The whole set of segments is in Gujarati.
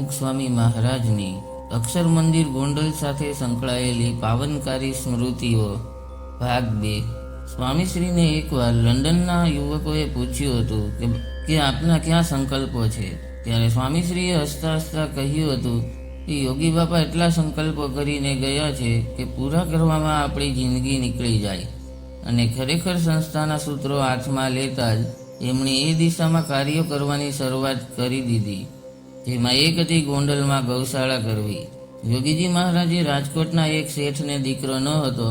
પ્રમુખ સ્વામી મહારાજની અક્ષર મંદિર ગોંડલ સાથે સંકળાયેલી પાવનકારી સ્મૃતિઓ ભાગ 2। સ્વામીશ્રીને એકવાર લંડનના યુવકોએ પૂછ્યું હતું કે આપના ક્યાં સંકલ્પો છે, ત્યારે સ્વામીશ્રીએ હસતા હસતા કહ્યું હતું કે યોગી બાપા એટલા સંકલ્પો કરીને ગયા છે કે પૂરા કરવામાં આપણી જિંદગી નીકળી જાય, અને ખરેખર સંસ્થાના સૂત્રો હાથમાં લેતા જ એમણે એ દિશામાં કાર્યો કરવાની શરૂઆત કરી દીધી, જેમાં એક હતી ગોંડલમાં ગૌશાળા કરવી। યોગીજી મહારાજે રાજકોટના એક શેઠને દીકરો ન હતો,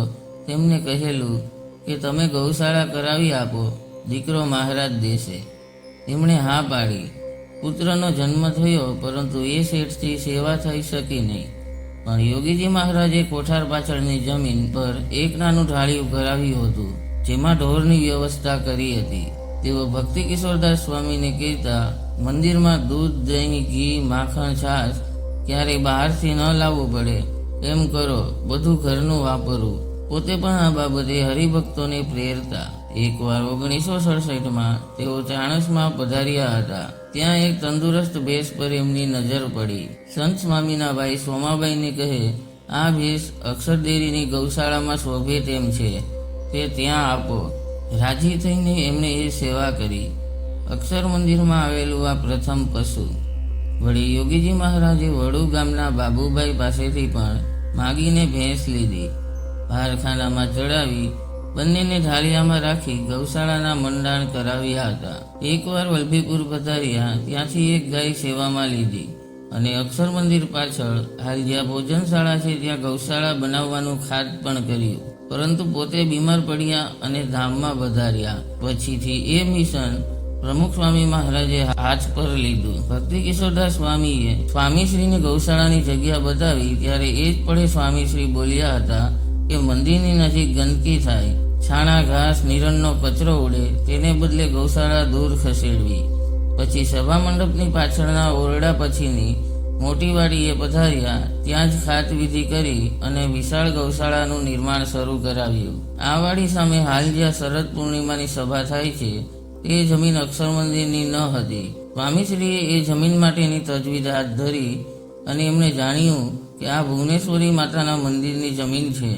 તેમને કહેલું કે તમે ગૌશાળા કરાવી આપો, દીકરો મહારાજ દેશે। એમણે હા પાડી। પુત્રનો જન્મ થયો, પરંતુ એ શેઠથી સેવા થઈ શકી નહીં। પણ યોગીજી મહારાજે કોઠાર પાછળની જમીન પર એક નાનું ઢાળિયું કરાવ્યું હતું, જેમાં ઢોરની વ્યવસ્થા કરી હતી। તેઓ ભક્તિ કિશોરદાસ સ્વામીને કહેતા, મંદિરમાં દૂધ, દહીં, ઘી, માખણ, છાશ ક્યારેય બહારથી ન લાવવું પડે, એમ કરો, બધું ઘરનું વાપરવું। પોતે પણ આ બાબતે હરિભક્તોને પ્રેરતા। એકવાર 1967માં તેઓ ચાણસમાં પધાર્યા હતા। ત્યાં એક તંદુરસ્ત ભેંસ પર એમની નજર પડી। સંત સ્વામીના ભાઈ સોમાબાઈને કહે, આ ભેંસ અક્ષરદેરીની ગૌશાળામાં શોભે તેમ છે, તે ત્યાં આપો। રાજી થઈને એમણે એ સેવા કરી। અક્ષર મંદિરમાં આવેલું આ પ્રથમ પશુ। વળી યોગીજી મહારાજે વડુ ગામના બાબુભાઈ પાસેથી પણ માગીને ભેંસ લીધી। ભારખાનામાં ચડાવી બંનેને ઢાળિયામાં રાખી ગૌશાળાના મંડાણ કરાવ્યા હતા। એકવાર વલભીપુર પધાર્યા, ત્યાંથી એક ગાય સેવામાં લીધી અને અક્ષર મંદિર પાછળ હાલ જ્યાં ભોજનશાળા છે ત્યાં ગૌશાળા બનાવવાનું ખાત પણ કર્યું, પરંતુ પોતે બીમાર પડ્યા અને ધામમાં વધાર્યા। પછીથી એ મિશન પ્રમુખ સ્વામી મહારાજે હાથ પર લીધું। ભક્તિ કિશોરદાસ સ્વામીએ સ્વામીશ્રીને ગૌશાળાની જગ્યા બતાવી, ત્યારે એ જ પડે સ્વામીશ્રી બોલ્યા હતા કે મંદિરની નજીક ગંદકી થાય, છાણા ઘાસ નિરણનો કચરો ઉડે, તેને બદલે ગૌશાળા દૂર ખસેડવી। પછી સભા મંડપની પાછળના ઓરડા પછીની મોટી વાડીએ પધાર્યા, ત્યાં જ ખાત વિધિ કરી અને વિશાળ ગૌશાળાનું નિર્માણ શરૂ કરાવ્યું। આ વાડી સામે હાલ જ્યાં શરદ પૂર્ણિમાની સભા થાય છે તે જમીન અક્ષર મંદિરની ન હતી। સ્વામીશ્રીએ એ જમીન માટેની તજવીજ હાથ ધરી અને એમણે જાણ્યું કે આ ભુવનેશ્વરી માતાના મંદિરની જમીન છે।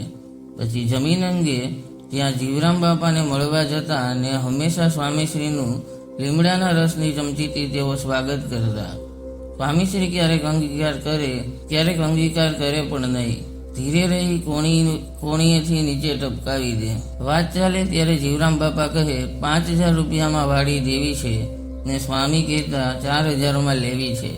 પછી જમીન અંગે ત્યાં જીવરામ બાપાને મળવા જતા અને હંમેશા સ્વામીશ્રીનું લીમડાના રસની ચમચીથી તેઓ સ્વાગત કરતા। સ્વામીશ્રી ક્યારેક અંગીકાર કરે પણ નહીં, ધીરે રહી કોણીએથી નીચે ટપકાવી દે। વાત ચાલે ત્યારે જીવરામ બાપા કહે, 5000 રૂપિયામાં વાડી દેવી છે, ને સ્વામી કહેતા 4000માં લેવી છે।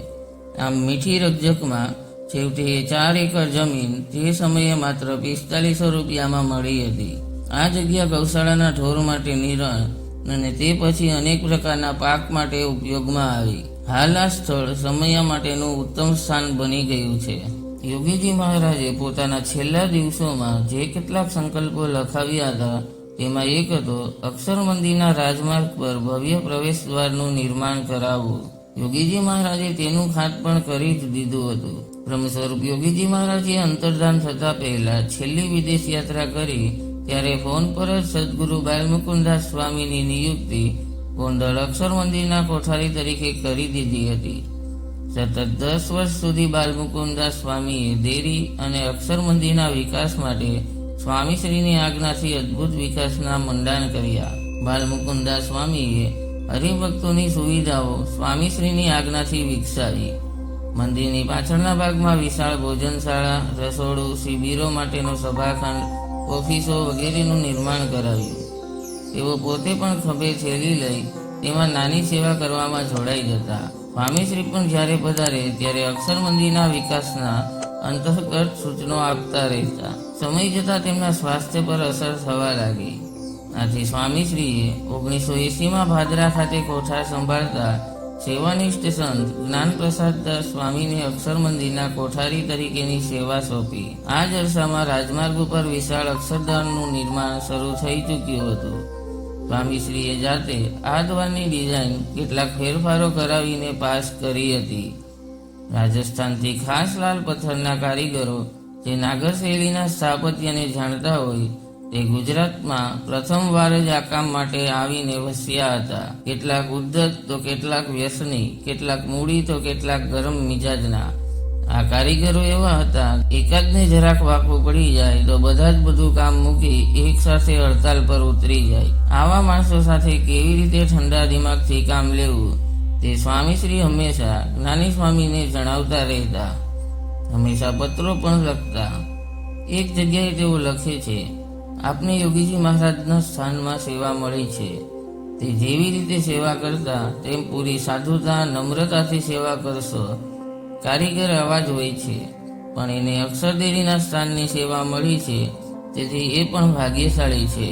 આમ મીઠી રકઝકમાં છેવટે 4 એકર જમીન તે સમયે માત્ર 4500 રૂપિયામાં મળી હતી। આ જગ્યા ગૌશાળાના ઢોર માટે નિરણ અને તે પછી અનેક પ્રકારના પાક માટે ઉપયોગમાં આવી। હાલ આ સ્થળ સમયા માટેનું ઉત્તમ સ્થાન બની ગયું છે। યોગીજી મહારાજે પોતાના છેલ્લા દિવસોમાં જે કેટલાક સંકલ્પો લખાવ્યા હતા, તેમાં એક હતો અક્ષર મંદિરના રાજમાર્ગ પર ભવ્ય પ્રવેશ દ્વારનું નિર્માણ કરાવવું। યોગીજી મહારાજે તેનું ખાત પણ કરી જ દીધું હતું। બ્રહ્મ સ્વરૂપ યોગીજી મહારાજે અંતર્ધાન થતા પહેલા છેલ્લી વિદેશ યાત્રા કરી, ત્યારે ફોન પર જ સદગુરુ બાલમુકુદાસ સ્વામીની નિયુક્તિ ગોંડલ અક્ષર મંદિરના કોઠારી તરીકે કરી દીધી હતી। સતત 10 વર્ષ સુધી બાલમુકુદાસ સ્વામીએ દેરી અને અક્ષર મંદિરના વિકાસ માટે સ્વામીશ્રીની આજ્ઞાથી અદ્ભુત વિકાસના મંડાણ કર્યા। બાલમુકુદાસ સ્વામીએ હરિભક્તોની સુવિધાઓ સ્વામીશ્રીની આજ્ઞાથી વિકસાવી। મંદિરની પાછળના ભાગમાં વિશાળ ભોજનશાળા, રસોડું, શિબિરો માટેનો સભાખંડ, ઓફિસો વગેરેનું નિર્માણ કરાવ્યું। તેઓ પોતે પણ ખભે થેલી લઈ તેમાં નાની સેવા કરવામાં જોડાઈ જતા। સ્વામીશ્રી પણ જ્યારે પધારે ત્યારે અક્ષર મંદિરના વિકાસના અંતર્ગત સૂચનો આપતા રહેતા। સમય જતાં તેમના સ્વાસ્થ્ય પર અસર થવા લાગી। આથી સ્વામીશ્રીએ 1980માં ભાદરા ખાતે કોઠાર સંભાળતા સેવાનિષ્ઠ સંત જ્ઞાનપ્રસાદદાસ સ્વામીને અક્ષર મંદિરના કોઠારી તરીકેની સેવા સોંપી। આ જ અરસામાં રાજમાર્ગ ઉપર વિશાળ અક્ષરધામનું નિર્માણ શરૂ થઈ ચૂક્યું હતું। સ્વામીશ્રીએ જાતે આ દ્વારની ડિઝાઇન કેટલાક ફેરફારો કરાવીને પાસ કરી હતી। રાજસ્થાનથી ખાસ લાલ પથ્થરના કારીગરો જે નાગર શૈલીના સ્થાપત્યને જાણતા હોય તે ગુજરાતમાં પ્રથમવાર જ આ કામ માટે આવીને વસ્યા હતા. કેટલાક ઉદ્ધત તો કેટલાક વ્યસની, કેટલાક મૂડી તો કેટલાક ગરમ મિજાજના. આ કારીગરો એવા હતા, એકાદને જરાક વાકું પડી જાય તો બધા જ બધું કામ મૂકી એક સાથે હડતાલ પર ઉતરી જાય. આવા માણસો સાથે કેવી રીતે ઠંડા દિમાગથી કામ લેવું તે સ્વામીશ્રી હંમેશા જ્ઞાની સ્વામીને જણાવતા રહેતા. હંમેશા પત્રો પણ લખતા. એક જગ્યાએ તેઓ લખે છે, આપને યોગીજી મહારાજના સ્થાનમાં સેવા મળી છે. તે જેવી રીતે સેવા કરતા તેમ પૂરી સાધુતા નમ્રતાથી સેવા કરશો. કારીગર આવા જ હોય છે, પણ એને અક્ષરદેરીના સ્થાનની સેવા મળી છે, તેથી એ પણ ભાગ્યશાળી છે.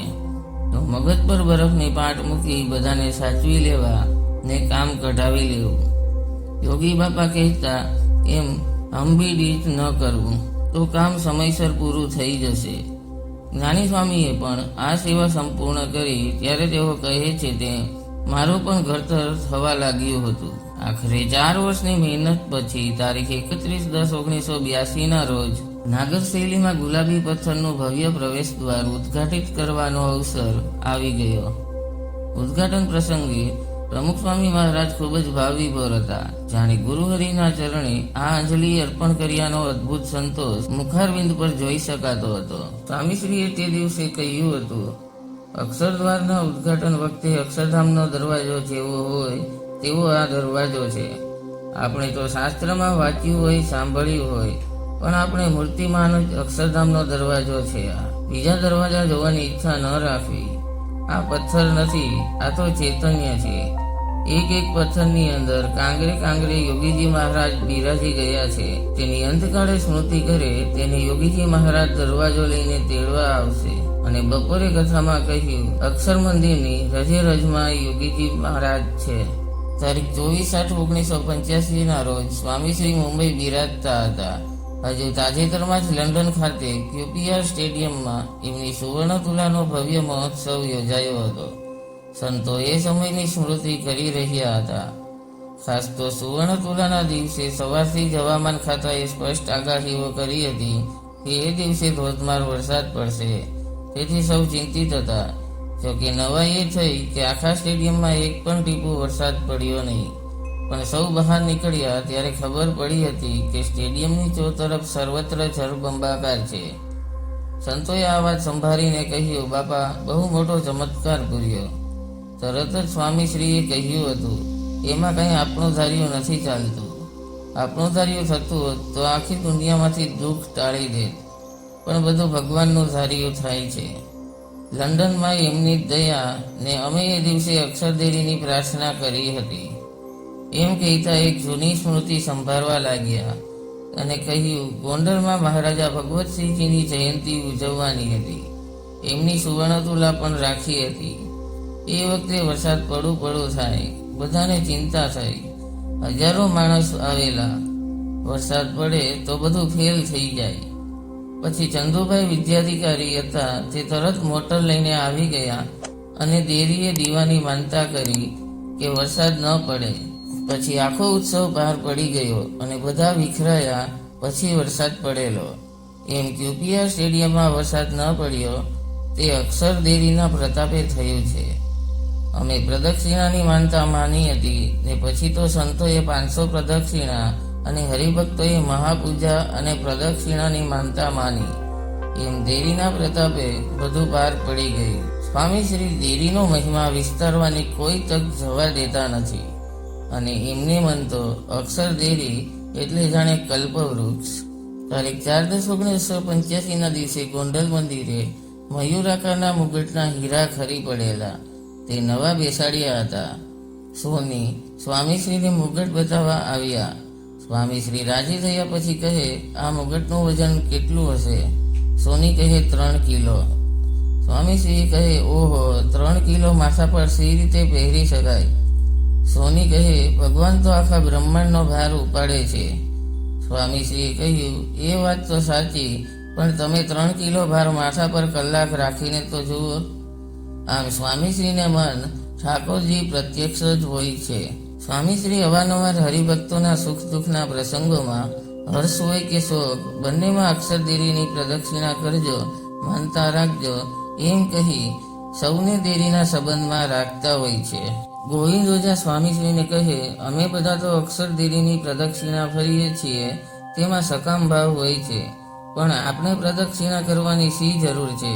તો મગજ પર બરફની પાટ મૂકી બધાને સાચવી લેવા ને કામ કઢાવી લેવું. યોગી બાપા કહેતા એમ હંબીડીચ ન કરવું તો કામ સમયસર પૂરું થઈ જશે. જ્ઞાની સ્વામીએ પણ આ સેવા સંપૂર્ણ કરી ત્યારે તેઓ કહે છે તે મારું પણ ઘડતર થવા લાગ્યું હતું. આખરે 4 વર્ષની મહેનત પછી તારીખ 31/10/1982 રોજ નાગર શૈલીમાં ગુલાબી પથ્થરનું ભવ્ય પ્રવેશ દ્વાર ઉદ્ઘાટિત કરવાનો અવસર આવી ગયો. ઉદ્ઘાટન પ્રસંગે પ્રમુખ સ્વામી મહારાજ ખૂબ જ ભાવવિભોર હતા. જાણે ગુરુહરિના ચરણે આ અંજલિ અર્પણ કર્યાનો અદ્ભુત સંતોષ મુખારવિંદ પર જોઈ શકાતો હતો. સ્વામીશ્રીએ તે દિવસે કહ્યું હતું, અક્ષરદ્વારના ઉદ્ઘાટન વખતે અક્ષરધામનો દરવાજો જેવો હોય તેવો આ દરવાજો છે. આપણે તો શાસ્ત્રમાં વાંચ્યું હોય, સાંભળ્યું હોય, પણ આપણે મૂર્તિમાન જ અક્ષરધામનો દરવાજો છે. આ બીજા દરવાજા જોવાની ઈચ્છા ન રાખવી. આ પથ્થર નથી, આ તો ચૈતન્ય છે. એક એક પથ્થરની અંદર કાંગરે કાંગરે યોગીજી મહારાજ બિરાજી ગયા છે. તેની અંતકાળે સ્મૃતિ કરે તેને યોગીજી મહારાજ દરવાજો લઈને તેડવા આવશે. અને બપોરે કથામાં કહ્યું, અક્ષર મંદિરની રજે રજમાં યોગીજી મહારાજ છે. તારીખ 24/8/1985 રોજ સ્વામીશ્રી મુંબઈ બિરાજતા હતા. હજુ તાજેતરમાં જ લંડન ખાતે QPR સ્ટેડિયમમાં એમની સુવર્ણ તુલાનો ભવ્ય મહોત્સવ યોજાયો હતો. સંતો એ સમયની સ્મૃતિ કરી રહ્યા હતા. ખાસ તો સુવર્ણ તુલાના દિવસે સવારથી જ હવામાન ખાતાએ સ્પષ્ટ આગાહીઓ કરી હતી કે એ દિવસે ધોધમાર વરસાદ પડશે. તેથી સૌ ચિંતિત હતા. જોકે નવાઈ એ થઈ કે આખા સ્ટેડિયમમાં એક પણ ટીપું વરસાદ પડ્યો નહીં. પણ સૌ બહાર નીકળ્યા ત્યારે ખબર પડી હતી કે સ્ટેડિયમની ચોતરફ સર્વત્ર જળબંબાકાર છે. સંતોએ આ વાત સંભાળીને કહ્યું, બાપા બહુ મોટો ચમત્કાર પૂર્યો. તરત જ સ્વામીશ્રીએ કહ્યું હતું, એમાં કંઈ આપણું ધાર્યું નથી ચાલતું. આપણું ધાર્યું થતું હોત તો આખી દુનિયામાંથી દુઃખ ટાળી દે, પણ બધું ભગવાનનું ધાર્યું થાય છે. લંડનમાં એમની દયા ને અમે એ દિવસે અક્ષરદેરીની પ્રાર્થના કરી હતી. એમ કહેતા એક જૂની સ્મૃતિ સંભાળવા લાગ્યા અને કહ્યું, ગોંડલમાં મહારાજા ભગવતસિંહજીની જયંતિ ઉજવવાની હતી. એમની સુવર્ણ તુલા પણ રાખી હતી. એ વખતે વરસાદ પડું થાય, બધાને ચિંતા થઈ. હજારો માણસ આવેલા. વરસાદ પડે તો બધું ફેલ થઈ જાય. પછી ચંદુભાઈ વિદ્યાધિકારી હતા, તે તરત મોટર લઈને આવી ગયા અને દેરીએ દીવાની માનતા કરી કે વરસાદ ન પડે. પછી આખો ઉત્સવ બહાર પડી ગયો અને બધા વિખરાયા. પછી વરસાદ પડેલો. એમ QPR સ્ટેડિયમમાં વરસાદ ન પડ્યો તે અક્ષરદેરીના પ્રતાપે થયું છે. અમે પ્રદક્ષિણાની માનતા માની હતી ને પછી તો સંતોએ 500 પ્રદક્ષિણા અને હરિભક્તોએ મહાપૂજા અને પ્રદક્ષિણાની માનતા માની. એમ દેરીના પ્રતાપે બધું પાર પડી ગયું. સ્વામીશ્રી દેરીનો મહિમા વિસ્તારવાની કોઈ તક જવા દેતા નથી. અને એમને મન તો અક્ષરદેરી એટલે જાણે કલ્પવૃક્ષ. તારીખ 4/10/1985 દિવસે ગોંડલ મંદિરે મયુરાકારના મુગટના હીરા ખરી પડેલા. તે નવા બેસાડ્યા હતા. સોની સ્વામીશ્રીને મુગટ બતાવવા આવ્યા. સ્વામીશ્રી રાજી થયા પછી કહે, આ મુગટનું વજન કેટલું હશે? સોની કહે, 3 કિલો. સ્વામીશ્રી કહે, ઓહો, 3 કિલો માથા પર સી રીતે પહેરી શકાય? સોની કહે, ભગવાન તો આખા બ્રહ્માંડનો ભાર ઉપાડે છે. સ્વામીશ્રીએ કહ્યું, એ વાત તો સાચી, પણ તમે 3 કિલો ભાર માથા પર કલાક રાખીને તો જુઓ. આમ સ્વામીશ્રીને મન ઠાકોરજી પ્રત્યક્ષ જ હોય છે. સ્વામીશ્રી અવારનવાર હરિભક્તોના સુખ દુઃખના પ્રસંગોમાં હર્ષ હોય કે શોક બંનેમાં અક્ષરદેરીની પ્રદક્ષિણા કરજો, માનતા રાખજો એમ કહી સૌને દેરીના સંબંધમાં રાખતા હોય છે. ગોવિંદ ઓઝા સ્વામીશ્રીને કહે, અમે બધા તો અક્ષર દેરીની પ્રદક્ષિણા ફરીએ છીએ, તેમાં સકામ ભાવ હોય છે, પણ આપણે પ્રદક્ષિણા કરવાની શી જરૂર છે?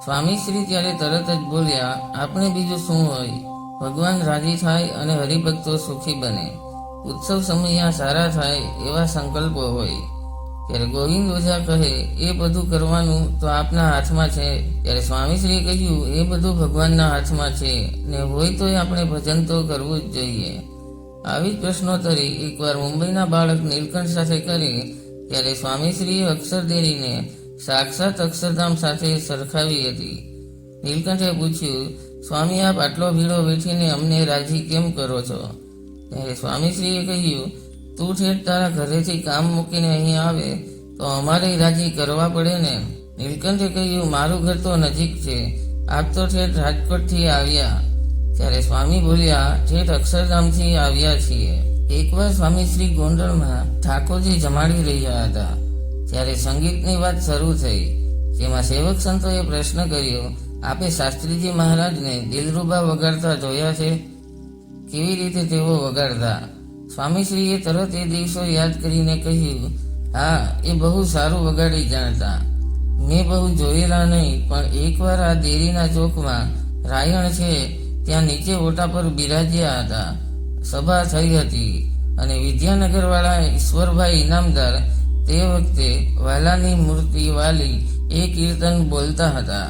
સ્વામીશ્રી ત્યારે તરત જ બોલ્યા, આપણે બીજું શું હોય? ભગવાન રાજી થાય અને હરિભક્તો સુખી બને, ઉત્સવ સમયા સારા થાય એવા સંકલ્પો હોય. ત્યારે ગોવિંદ ઓઝા કહે, એ બધું કરવાનું તો આપના હાથમાં છે. ત્યારે સ્વામીશ્રીએ કહ્યું, એ બધું ભગવાનના હાથમાં છે ને હોય તો આપણે ભજન તો કરવું જ જોઈએ. આવી જ પ્રશ્નોત્તરી એકવાર મુંબઈના બાળક નીલકંઠ સાથે કરી, ત્યારે સ્વામીશ્રીએ અક્ષરદેરીને સાક્ષાત અક્ષરધામ સાથે સરખાવી હતી. નીલકંઠે પૂછ્યું, સ્વામી, આપ આટલો ભીડો વેઠીને અમને રાજી કેમ કરો છો? ત્યારે સ્વામીશ્રીએ કહ્યું, તું ઠેઠ તારા ઘરેથી કામ મૂકીને અહીં આવે તો અમારે રાજી કરવા પડે ને. નીલકંઠે કહ્યું, મારું ઘર તો નજીક છે, આપ તો ઠેઠ રાજકોટથી આવ્યા. ત્યારે સ્વામી બોલ્યા, ઠેઠ અક્ષરધામથી આવ્યા છીએ. એકવાર સ્વામીશ્રી ગોંડલમાં ઠાકોરજી જમાડી રહ્યા હતા, ત્યારે સંગીતની વાત શરૂ થઈ, જેમાં સેવક સંતોએ પ્રશ્ન કર્યો, આપે શાસ્ત્રીજી મહારાજને દિલરૂબા વગાડતા જોયા છે? કેવી રીતે તેઓ વગાડતા? સ્વામીશ્રીએ તરત એ દિવસો યાદ કરીને કહ્યું, હા, એ બહુ સારું વગાડી જાણતા. મેં બહુ જોયેલા નહીં, પણ એકવાર આ દેરીના ચોકમાં રાયણ છે ત્યાં નીચે ઓટા પર બિરાજ્યા હતા. સભા થઈ હતી અને વિદ્યાનગરવાળા ઈશ્વરભાઈ ઇનામદાર તે વખતે વાલાની મૂર્તિ વાલી એ કીર્તન બોલતા હતા.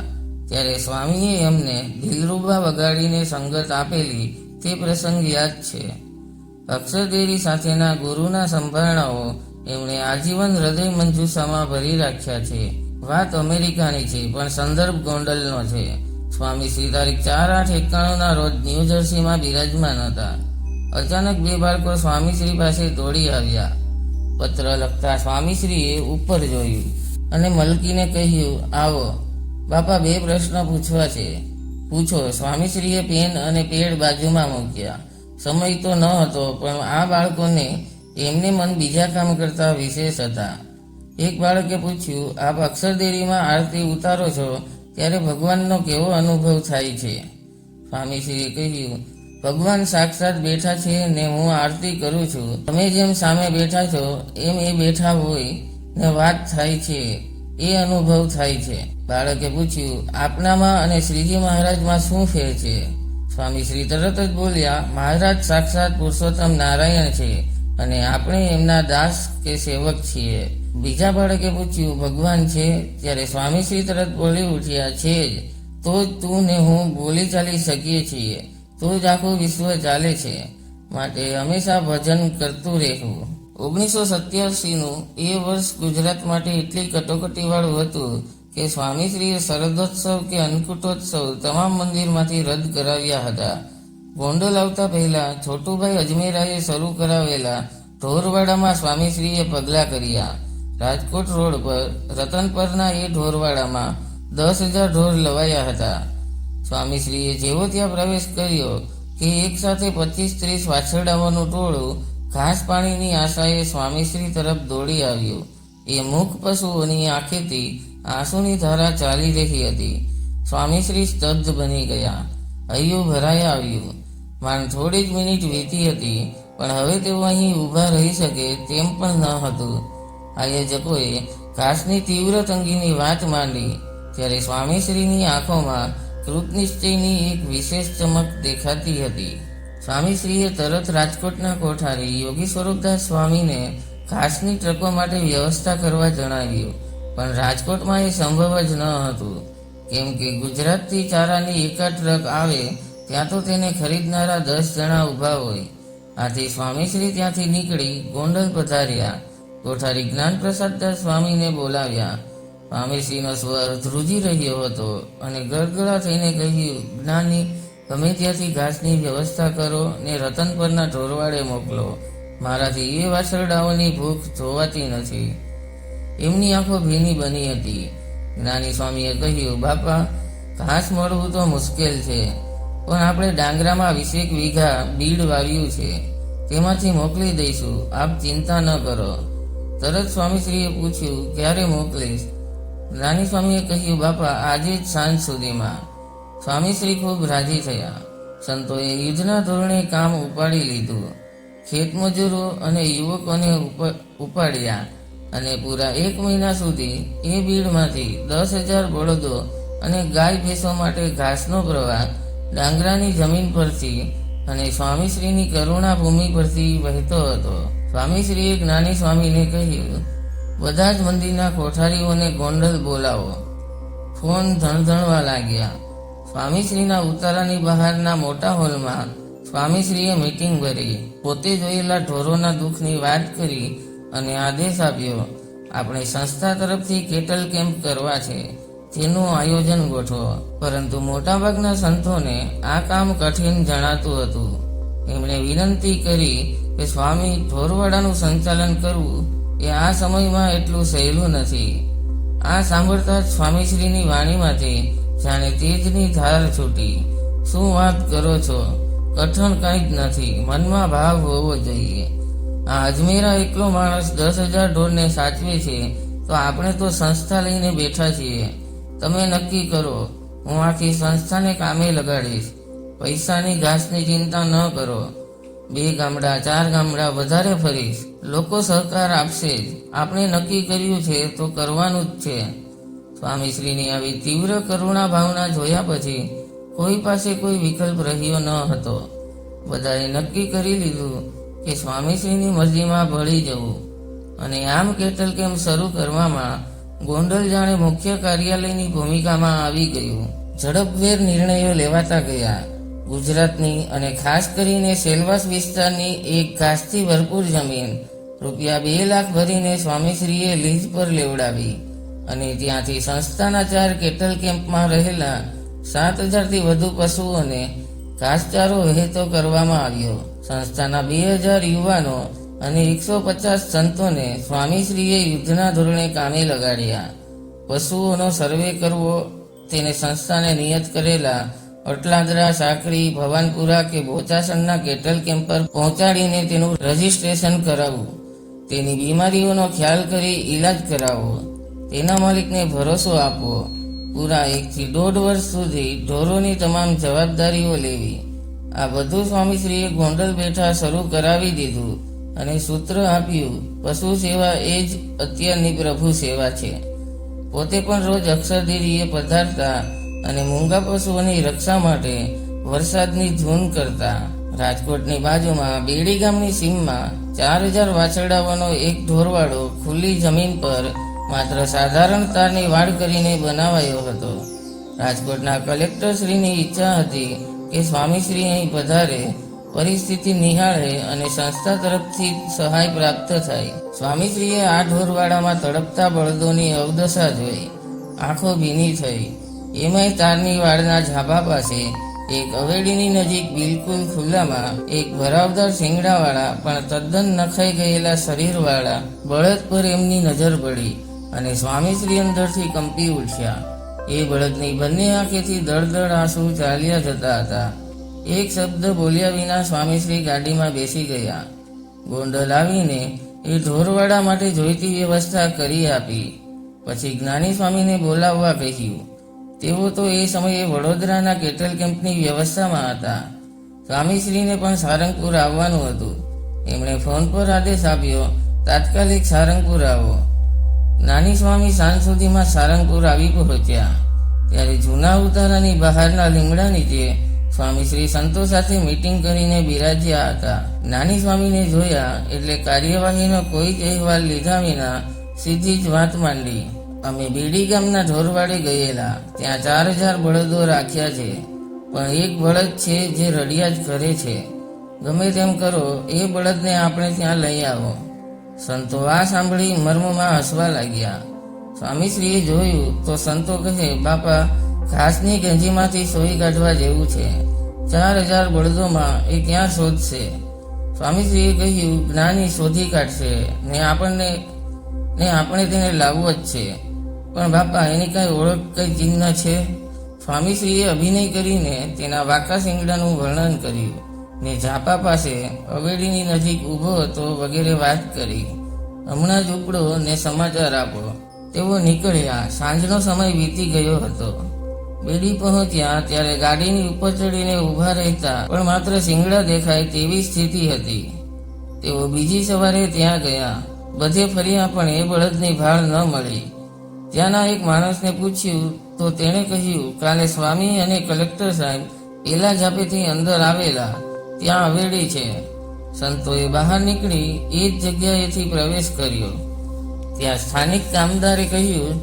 ત્યારે સ્વામીએ એમને દિલરૂબા વગાડીને સંગત આપેલી તે પ્રસંગ યાદ છે. અક્ષરદેરી સાથેના ગુરુના સંભારણાઓ એમણે આજીવન હૃદય મંજુષામાં ભરી રાખ્યા છે. વાત અમેરિકાની છે, પણ સંદર્ભ ગોંડલનો છે. સ્વામી શ્રી તારીખ 4/8/91 રોજ ન્યૂ જર્સીમાં બિરાજમાન હતા. અચાનક બે બાળકો સ્વામીશ્રી પાસે દોડી આવ્યા. પત્ર લખતા સ્વામીશ્રીએ ઉપર જોયું અને મલકીને કહ્યું, આવો બાપા, બે પ્રશ્ન પૂછવા છે, પૂછો. સ્વામીશ્રીએ પેન અને પેડ બાજુમાં મૂક્યા. સમય તો ન હતો, પણ આ બાળકોને એમને મન બીજા કામ કરતા વિશેષ હતા. એક બાળકે પૂછ્યું, આપ અક્ષરદેરીમાં આરતી ઉતારો છો ત્યારે ભગવાનનો કેવો અનુભવ થાય છે? સ્વામીશ્રીએ કહ્યું, ભગવાન સાક્ષાત બેઠા છે ને હું આરતી કરું છું. તમે જેમ સામે બેઠા છો એમ એ બેઠા હોય ને વાત થાય છે, એ અનુભવ થાય છે. બાળકે પૂછ્યું, આપનામાં અને શ્રીજી મહારાજમાં શું ફેર છે? સ્વામીશ્રી તરત જ બોલ્યા, મહારાજ સાક્ષાત પુરુષોત્તમ નારાયણ છે અને આપણે એમના દાસ કે સેવક છીએ. બીજા બાળકે પૂછ્યું, ભગવાન છે? ત્યારે સ્વામીશ્રી તરત બોલી ઉઠ્યા, છે જ, તો જ તું ને હું બોલી ચાલી શકીએ છીએ, તો જ આખું વિશ્વ ચાલે છે, માટે હંમેશા ભજન કરતું રહેવું. 1987નું એ વર્ષ ગુજરાત માટે એટલી કટોકટીવાળું હતું કે સ્વામીશ્રીએ શરદોત્સવ કે અન્નકૂટોત્સવ તમામ મંદિરમાંથી રદ કરાવ્યા હતા. ગોંડલ આવતા પહેલા છોટુભાઈ અજમેરાએ શરૂ કરાવેલા ઢોરવાડામાં સ્વામીશ્રીએ પગલાં કર્યા. રાજકોટ રોડ પર રતનપરના એ ઢોરવાડામાં 10,000 ઢોર લવાયા હતા. સ્વામીશ્રીએ જેવો ત્યાં પ્રવેશ કર્યો કે એક સાથે 25-30 વાછરડાઓનું ટોળું ઘાસ પાણીની આશાએ સ્વામીશ્રી તરફ દોડી આવ્યું. એ મૂક પશુઓની આંખેથી આંસુની ધારા ચાલી રહી હતી. સ્વામીશ્રી સ્તબ્ધ બની ગયા. હૈયું ભરાઈ આવ્યું. માન થોડી જ મિનિટ વીતી હતી, પણ હવે તેઓ અહીં ઊભા રહી શકે તેમ પણ ન હતું. આયોજકોએ ઘાસની તીવ્ર તંગીની વાત માંડી ત્યારે સ્વામીશ્રીની આંખોમાં કૃતનિશ્ચયની એક વિશેષ ચમક દેખાતી હતી. સ્વામીશ્રીએ તરત રાજકોટના કોઠારી યોગી સ્વરૂપદાસ સ્વામીને ઘાસની ટ્રકો માટે વ્યવસ્થા કરવા જણાવ્યું, પણ રાજકોટમાં એ સંભવ જ ન હતું, કેમ કે ગુજરાતથી ચારાની એકાદ ટ્રક આવે ત્યાં તો તેને ખરીદનારા 10 જણા ઊભા હોય. આથી સ્વામીશ્રી ત્યાંથી નીકળી ગોંડલ પધાર્યા. કોઠારી જ્ઞાનપ્રસાદદાસ સ્વામીને બોલાવ્યા. સ્વામીશ્રીનો સ્વર ધ્રુજી રહ્યો હતો અને ગળગળા થઈને કહ્યું, જ્ઞાની, ગમે ત્યાંથી ઘાસની વ્યવસ્થા કરો ને રતન પરના ઢોરવાડે મોકલો. મારાથી એ વાછરડાઓની ભૂખ જોવાતી નથી. એમની આંખો ભીની બની હતી. જ્ઞાની સ્વામીએ કહ્યું, બાપા, ઘાસ મળવું તો મુશ્કેલ છે, પણ આપણે ડાંગરામાં 20 વીઘા બીડ વાવ્યું છે, તેમાંથી મોકલી દઈશું, આપ ચિંતા ન કરો. તરત સ્વામીશ્રીએ પૂછ્યું, ક્યારે મોકલીશ? જ્ઞાની સ્વામીએ કહ્યું, બાપા આજે જ સાંજ સુધીમાં. સ્વામીશ્રી ખૂબ રાજી થયા. સંતોએ યુદ્ધના ધોરણે કામ ઉપાડી લીધું. ખેતમજૂરો અને યુવકોને ઉપાડ્યા અને પૂરા 1 મહિના સુધી એ ભીડમાંથી 10,000 બળદો અને ગાય ભેંસો માટે ઘાસનો પ્રવાહ ડાંગરાની જમીન પરથી અને સ્વામીશ્રીની કરુણા ભૂમિ પરથી વહેતો હતો. સ્વામીશ્રીએ જ્ઞાની સ્વામીને કહ્યું, બધા જ મંદિરના કોઠારીઓને ગોંડલ બોલાવો. ફોન ધણધણવા લાગ્યા. સ્વામીશ્રીના ઉતારાની બહારના મોટા હોલમાં સ્વામીશ્રીએ મીટિંગ ભરી. પોતે જોયેલા ઢોરોના દુઃખની વાત કરી અને આદેશ આપ્યો, આપણે સંસ્થા તરફથી કેટલ કેમ્પ કરવા છે, તેનું આયોજન ગોઠવો. પરંતુ મોટાભાગના સંતોને આ કામ કઠિન જણાતું હતું. એમણે વિનંતી કરી કે સ્વામી, ઢોરવાડાનું સંચાલન કરવું એ આ સમયમાં એટલું સહેલું નથી. આ સાંભળતા જ સ્વામીશ્રીની વાણીમાંથી જાણે તેજની ધાર છૂટી. શું વાત કરો છો? કઠણ કંઈ જ નથી, મનમાં ભાવ હોવો જોઈએ. આ અજમેરા એકલો માણસ 10,000 ઢોરને સાચવે છે, તો આપણે તો સંસ્થા લઈને બેઠા છીએ. તમે નક્કી કરો, હું આખી સંસ્થાને કામે લગાડીશ. પૈસાની ઘાસની ચિંતા ન કરો. 2 ગામડા 4 ગામડા વધારે ફરીશ. લોકો સહકાર આપશે જ. આપણે નક્કી કર્યું છે તો કરવાનું જ છે. સ્વામીશ્રીની આવી તીવ્ર કરુણા ભાવના જોયા પછી કોઈ પાસે કોઈ વિકલ્પ રહ્યો ન હતો. બધાએ નક્કી કરી લીધું કે સ્વામીશ્રીની મરજીમાં ભળી જવું અને આમ કેટલ કેમ્પ શરૂ કરવામાં ગોંડલ જાણે મુખ્ય કાર્યાલયની ભૂમિકામાં આવી ગયું. ઝડપભેર નિર્ણયો લેવાતા ગયા. ગુજરાતની અને ખાસ કરીને સેલવાસ વિસ્તારની એક ઘાસથી ભરપૂર જમીન રૂપિયા 2 લાખ ભરીને સ્વામીશ્રીએ લીઝ પર લેવડાવી અને ત્યાંથી સંસ્થાના 4 કેટલ કેમ્પમાં રહેલા 7,000થી વધુ પશુઓને ઘાસચારો વહેતો કરવામાં આવ્યો. સંસ્થાના 2,000 યુવાનો અને 150 સંતોને સ્વામીશ્રીએ યુદ્ધના ધોરણે કામે લગાડ્યા. પશુઓનો સર્વે કરવો, તેને સંસ્થાને નિયત કરેલા અટલાદરા, સાકરી, ભવાનપુરા કે બોચાસણના કેટલ કેમ્પ પર પહોંચાડીને તેનું રજીસ્ટ્રેશન કરાવવું. તેની બીમારીઓનો ખ્યાલ કરી ઈલાજ કરાવવો. તેના માલિકને ભરોસો આપવો. પૂરા 1 થી 1.5 વર્ષ સુધી ઢોરોની તમામ જવાબદારીઓ લેવી. આ બધું સ્વામીશ્રીએ ગોંડલ બેઠા શરૂ કરાવી દીધું અને સૂત્ર આપ્યું, પશુ સેવા એ જ અત્યારની પ્રભુ સેવા છે. પોતે પણ રોજ અક્ષરધીરીએ પધારતા અને મૂંગા પશુઓની રક્ષા માટે વરસાદની ધૂન કરતા. રાજકોટની બાજુમાં બેડી ગામની સીમમાં 4,000 વાછરડાઓનો એક ઢોરવાડો ખુલ્લી જમીન પર માત્ર સાધારણ તારની વાડ કરીને બનાવાયો હતો. રાજકોટના કલેક્ટરશ્રીની ઈચ્છા હતી કે સ્વામીશ્રી અહીં પધારે, પરિસ્થિતિ નિહાળે અને સંસ્થા તરફથી સહાય પ્રાપ્ત થાય. સ્વામીશ્રીએ આ ઢોરવાડામાં તડપતા બળદોની અવદશા જોઈ. આંખો ભીની થઈ. એમાંય તારની વાડના ઝાબા પાસે એક હવેલીની નજીક બિલકુલ ખુલ્લામાં એક ભરાવદાર શિંગડાવાળા પણ તદ્દન નખાઈ ગયેલા શરીરવાળા બળદ પર એમની નજર પડી અને સ્વામીશ્રી અંદરથી કંપી ઉઠ્યા. એ બળદની બંને આંખેથી દળદળ આંસુ ચાલ્યા જતા હતા. એક શબ્દ બોલ્યા વિના સ્વામીશ્રી ગાડીમાં બેસી ગયા. ગોંડલ આવીને એ ઢોરવાડા માટે જોઈતી વ્યવસ્થા કરી આપી. પછી જ્ઞાની સ્વામીને બોલાવવા કહ્યું. તેઓ તો એ સમયે વડોદરાના કેટલ કેમ્પની વ્યવસ્થામાં હતા. સ્વામીશ્રીને પણ સારંગપુર આવવાનું હતું. એમણે ફોન પર આદેશ આપ્યો, તાત્કાલિક સારંગપુર આવો. જ્ઞાની સ્વામી સાંજ સુધીમાં સારંગપુર આવી પહોંચ્યા. ત્યારે જૂના ઉતારાની બહારના લીમડા નીચે સ્વામીશ્રી સંતો સાથે મીટિંગ કરીને બિરાજ્યા હતા. જ્ઞાની સ્વામીને જોયા એટલે કાર્યવાહીનો કોઈ જ અહેવાલ લીધા વિના સીધી જ વાત માંડી. અમે બેડી ગામના ઢોરવાડે ગયેલા. ત્યાં 4,000 બળદો રાખ્યા છે, પણ એક બળદ છે જે રડિયા જ કરે છે. ગમે તેમ કરો, એ બળદને આપણે ત્યાં લઈ આવો. સંતો આ સાંભળી મર્મમાં હસવા લાગ્યા. સ્વામીશ્રીએ જોયું તો સંતો કહે, બાપા, ઘાસની ગંજીમાંથી સોઈ કાઢવા જેવું છે. 4,000 બળદોમાં એ ક્યાં શોધશે? સ્વામીશ્રીએ કહ્યું, જ્ઞાની શોધી કાઢશે ને આપણે તેને લાવવો જ છે. પણ બાપા, એની કઈ ઓળખ, કઈ ચિહ્ન છે? સ્વામીશ્રીએ અભિનય કરીને તેના વાંકા શિંગડાનું વર્ણન કર્યું ને ઝાપા પાસે હવેલીની નજીક ઊભો હતો વગેરે વાત કરી. હમણાં જ ઉપડો ને સમાચાર આપો. તેઓ નીકળ્યા. સાંજનો સમય વીતી ગયો હતો. બેડી પહોંચ્યા ત્યારે ગાડીની ઉપર ચડીને ઊભા રહેતા પણ માત્ર શિંગડા દેખાય તેવી સ્થિતિ હતી. તેઓ બીજી સવારે ત્યાં ગયા. બધે ફર્યા પણ એ બળદની ભાળ ન મળી. ત્યાંના એક માણસને પૂછ્યું તો તેણે કહ્યું, કાલે સ્વામી અને કલેક્ટર સાહેબ પેલા ઝાપેથી અંદર આવેલા, ત્યાં હવેલી છે. સંતોએ બહાર નીકળી એ જ જગ્યાએથી પ્રવેશ કર્યો. ત્યાં સ્થાનિક કામદારે કહ્યું,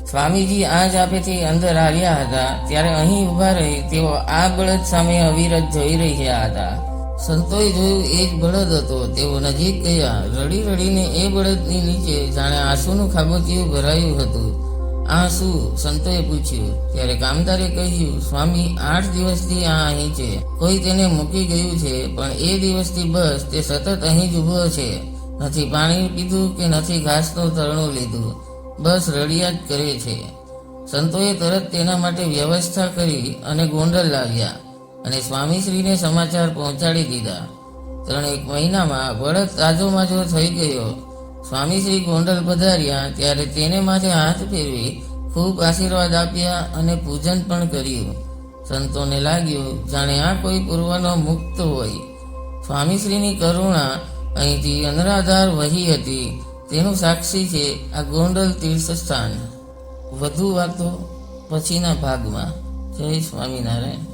સ્વામીજી આ ઝાપેથી અંદર આવ્યા હતા ત્યારે અહીં ઊભા રહી તેઓ આ બળદ સામે અવિરત જોઈ રહ્યા હતા. સંતોએ જોયું એ જ બળદ હતો. તેઓ નજીક ગયા. રડી રડીને એ બળદની નીચે જાણે આંસુનું ખાબોચિયું ભરાયું હતું. આ શું? સંતોએ પૂછ્યું. ત્યારે કામદારે કહ્યું, સ્વામી 8 દિવસથી આ અહીં છે. કોઈ તેને મૂકી ગયું છે પણ એ દિવસથી બસ તે સતત અહીં જ ઊભો છે. નથી પાણી પીધું કે નથી ઘાસનું તરણું લીધું, બસ રડિયા જ કરે છે. સંતોએ તરત તેના માટે વ્યવસ્થા કરી અને ગોંડલ લાવ્યા અને સ્વામીશ્રીને સમાચાર પહોંચાડી દીધા. 3 મહિનામાં બળદ તાજો માજો થઈ ગયો. સ્વામીશ્રી ગોંડલ પધાર્યા ત્યારે તેને માથે હાથ ફેરવી ખૂબ આશીર્વાદ આપ્યા અને પૂજન પણ કર્યું. સંતોને લાગ્યું જાણે આ કોઈ પૂર્વનો મુક્ત હોય. સ્વામીશ્રીની કરુણા અહીંથી અનરાધાર વહી હતી તેનું સાક્ષી છે આ ગોંડલ તીર્થસ્થાન. વધુ વાતો પછીના ભાગમાં. જય સ્વામિનારાયણ.